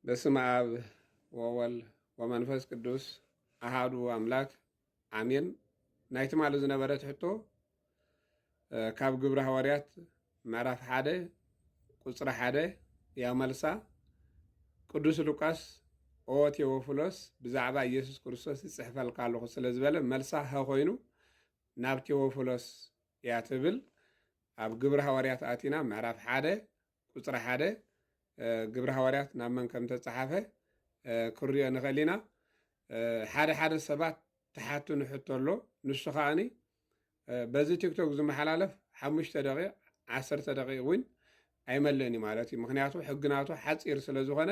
በስመ አብ ወወልድ ወመንፈስ ቅዱስ አሃዱ አምላክ አሜን። ናይቲ ማሉ ዝነበረ ትሕቶ ካብ ግብረ ሐዋርያት ምዕራፍ 1 ቁፅሪ 1 ያው መልሳ ቅዱስ ሉቃስ ኦ ቴዎፍሎስ ብዛዕባ ኢየሱስ ክርስቶስ ይፅሕፈልካ ኣለኹ ስለ ዝበለ መልሳ ኮይኑ ናብ ቴዎፍሎስ እያ ትብል ኣብ ግብረ ሐዋርያት ኣቲና ምዕራፍ 1 ቁፅሪ 1 ግብረ ሐዋርያት ናብ መን ከም ተፀሓፈ ክሪኦ ንኽእል ኢና። ሓደ ሓደ ሰባት ተሓቱ ንሕቶ ኣሎ። ንሱ ከዓኒ በዚ ቲክቶክ ዝመሓላለፍ 5 ደቂቕ 10 ደቂቕ እውን ኣይመልእን እዩ ማለት እዩ። ምክንያቱ ሕግናቱ ሓፂር ስለ ዝኾነ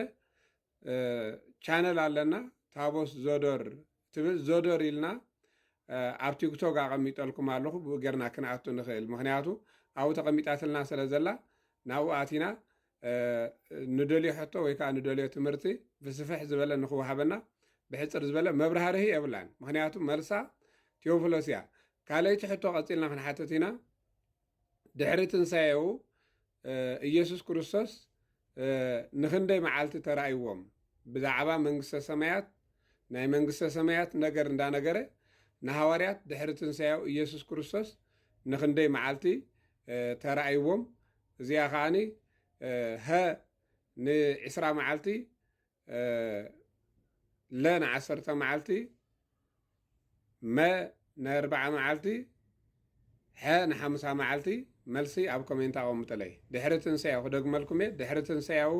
ቻነል ኣለና ታቦስ ዞዶር ትብል ዞዶር ኢልና ኣብ ቲክቶክ ኣቐሚጠልኩም ኣለኹ ብኡ ጌርና ክንኣቱ ንኽእል። ምክንያቱ ኣብኡ ተቐሚጣትልና ስለ ዘላ ናብኡ ኣቲና ንደልዮ ሕቶ ወይ ከዓ ንደልዮ ትምህርቲ ብስፍሕ ዝበለ ንክወሃበና ብሕፅር ዝበለ መብራህርሂ የብላን። ምክንያቱ መልሳ ቴዎፍሎስ እያ። ካልአይቲ ሕቶ ቀፂልና ክንሓትት ኢና። ድሕሪ ትንሳኤው ኢየሱስ ክርስቶስ ንክንደይ መዓልቲ ተራእይዎም ብዛዕባ መንግስተ ሰማያት ናይ መንግስተ ሰማያት ነገር እንዳነገረ ንሃዋርያት ድሕሪ ትንሳኤው ኢየሱስ ክርስቶስ ንክንደይ መዓልቲ ተራእይዎም እዚኣ ከዓኒ ሀ ን20 መዓልቲ ለ ን10 መዓልቲ መ ን40 መዓልቲ ሐ ን50 መዓልቲ መልሲ ኣብ ኮሜንት ኣቐምጥለይ። ድሕሪ ትንሳኤው ክደግመልኩም እየ። ድሕሪ ትንሳኤው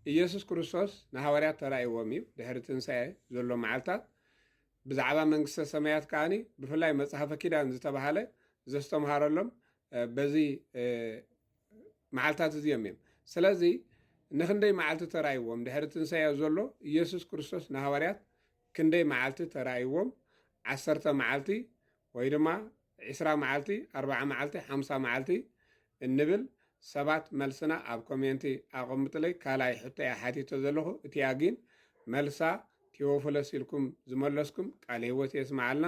ኢየሱስ ክርስቶስ ንሃዋርያት ተራእይዎም እዩ። ድሕሪ ትንሳኤ ዘሎ መዓልታት ብዛዕባ መንግስተ ሰማያት ከዓኒ ብፍላይ መፅሓፈ ኪዳን ዝተባሃለ ዘስተምሃረሎም በዚ መዓልታት እዚኦም እዮም። ስለዚ ንክንደይ መዓልቲ ተራእይዎም ድሕሪ ትንሳኤ ዘሎ ኢየሱስ ክርስቶስ ንሃዋርያት ክንደይ መዓልቲ ተራእይዎም 10 መዓልቲ ወይ ድማ 20 መዓልቲ 40 መዓልቲ 50 መዓልቲ እንብል ሰባት መልስና ኣብ ኮሜንቲ ኣቐምጥለይ። ካልኣይ ሕቶ እያ ሓቲቶ ዘለኹ እቲኣ ግን መልሳ ቴዎፍሎስ ኢልኩም ዝመለስኩም ቃል ህይወት የስማዓልና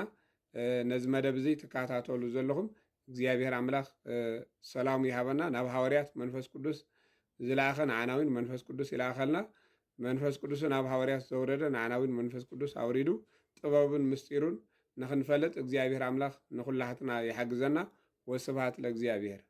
ነዚ መደብ እዚ ትከታተሉ ዘለኹም እግዚኣብሔር ኣምላኽ ሰላሙ ይሃበና። ናብ ሃዋርያት መንፈስ ቅዱስ ዝለኣኸ ንዓናዊን መንፈስ ቅዱስ ይለኣኸልና። መንፈስ ቅዱስ ናብ ሃዋርያት ዘውረደ ንዓናዊን መንፈስ ቅዱስ ኣውሪዱ ጥበብን ምስጢሩን ንክንፈልጥ እግዚኣብሔር ኣምላኽ ንኩላትና ይሓግዘና። ወስብሃት ለእግዚኣብሔር።